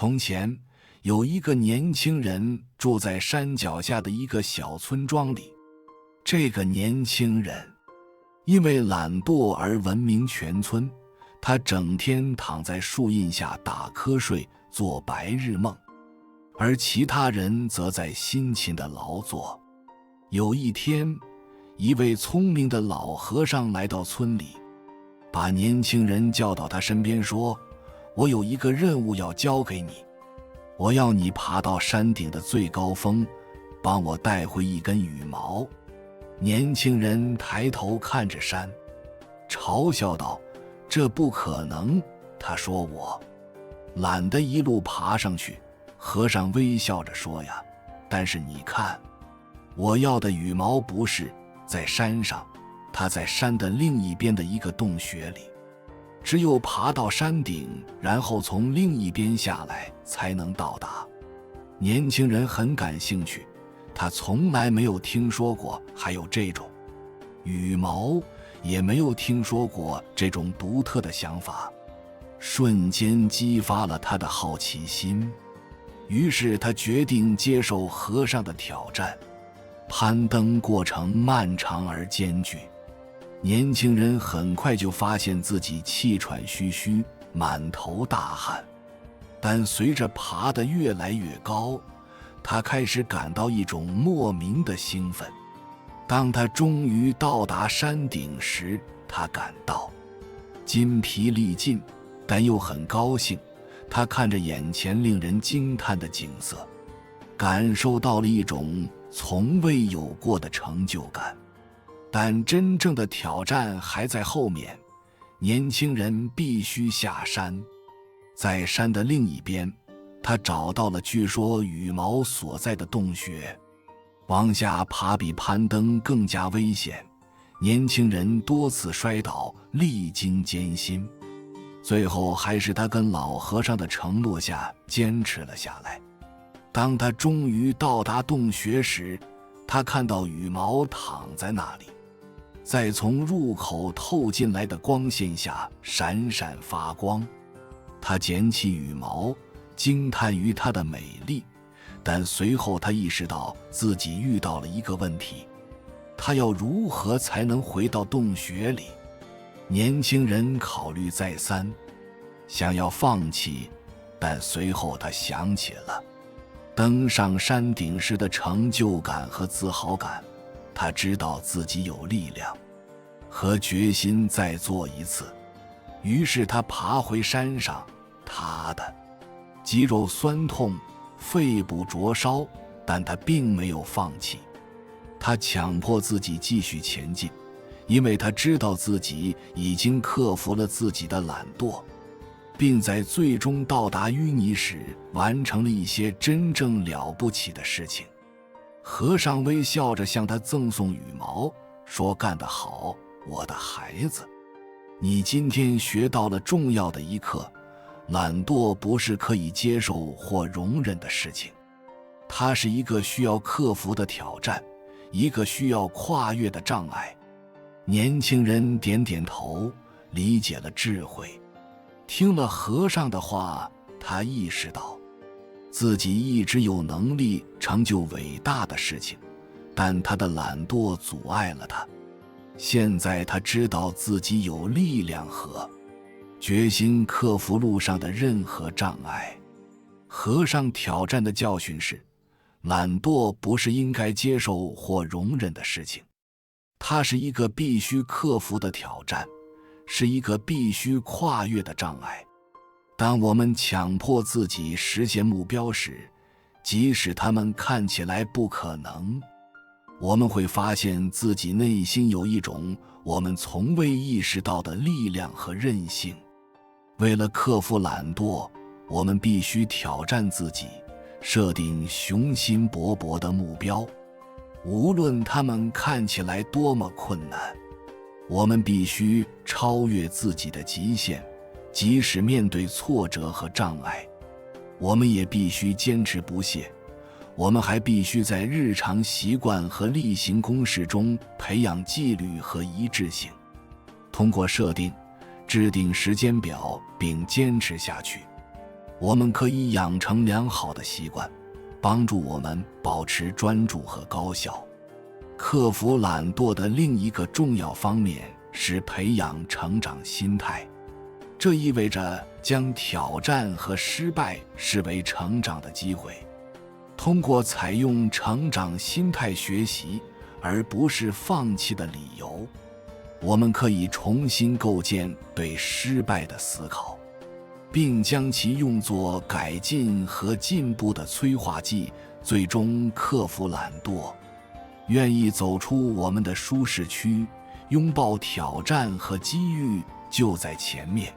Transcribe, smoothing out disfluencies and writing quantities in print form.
从前有一个年轻人住在山脚下的一个小村庄里。这个年轻人因为懒惰而闻名全村，他整天躺在树荫下打瞌睡，做白日梦，而其他人则在辛勤地劳作。有一天，一位聪明的老和尚来到村里，把年轻人叫到他身边说：我有一个任务要交给你，我要你爬到山顶的最高峰，帮我带回一根羽毛。年轻人抬头看着山，嘲笑道：这不可能。他说：我懒得一路爬上去。和尚微笑着说：呀，但是你看，我要的羽毛不是在山上，它在山的另一边的一个洞穴里，只有爬到山顶，然后从另一边下来才能到达。年轻人很感兴趣，他从来没有听说过还有这种羽毛，也没有听说过这种独特的想法，瞬间激发了他的好奇心。于是他决定接受和尚的挑战。攀登过程漫长而艰巨，年轻人很快就发现自己气喘吁吁，满头大汗。但随着爬得越来越高，他开始感到一种莫名的兴奋。当他终于到达山顶时，他感到筋疲力尽，但又很高兴。他看着眼前令人惊叹的景色，感受到了一种从未有过的成就感。但真正的挑战还在后面，年轻人必须下山。在山的另一边，他找到了据说羽毛所在的洞穴。往下爬比攀登更加危险，年轻人多次摔倒，历经艰辛，最后还是他跟老和尚的承诺下坚持了下来。当他终于到达洞穴时，他看到羽毛躺在那里，在从入口透进来的光线下闪闪发光。他捡起羽毛，惊叹于它的美丽，但随后他意识到自己遇到了一个问题，他要如何才能回到洞穴里？年轻人考虑再三，想要放弃，但随后他想起了登上山顶时的成就感和自豪感，他知道自己有力量和决心再做一次。于是他爬回山上，他的肌肉酸痛，肺部灼烧，但他并没有放弃。他强迫自己继续前进，因为他知道自己已经克服了自己的懒惰，并在最终到达淤泥时完成了一些真正了不起的事情。和尚微笑着向他赠送羽毛，说：干得好，我的孩子，你今天学到了重要的一课，懒惰不是可以接受或容忍的事情，它是一个需要克服的挑战，一个需要跨越的障碍。年轻人点点头，理解了智慧。听了和尚的话，他意识到自己一直有能力成就伟大的事情，但他的懒惰阻碍了他。现在他知道自己有力量和决心克服路上的任何障碍。和尚挑战的教训是，懒惰不是应该接受或容忍的事情，它是一个必须克服的挑战，是一个必须跨越的障碍。当我们强迫自己实现目标时，即使它们看起来不可能，我们会发现自己内心有一种我们从未意识到的力量和韧性。为了克服懒惰，我们必须挑战自己，设定雄心勃勃的目标，无论它们看起来多么困难。我们必须超越自己的极限，即使面对挫折和障碍。我们也必须坚持不懈，我们还必须在日常习惯和例行公事中培养纪律和一致性。通过制定时间表并坚持下去，我们可以养成良好的习惯，帮助我们保持专注和高效。克服懒惰的另一个重要方面是培养成长心态，这意味着将挑战和失败视为成长的机会。通过采用成长心态学习，而不是放弃的理由，我们可以重新构建对失败的思考，并将其用作改进和进步的催化剂，最终克服懒惰。愿意走出我们的舒适区，拥抱挑战和机遇就在前面。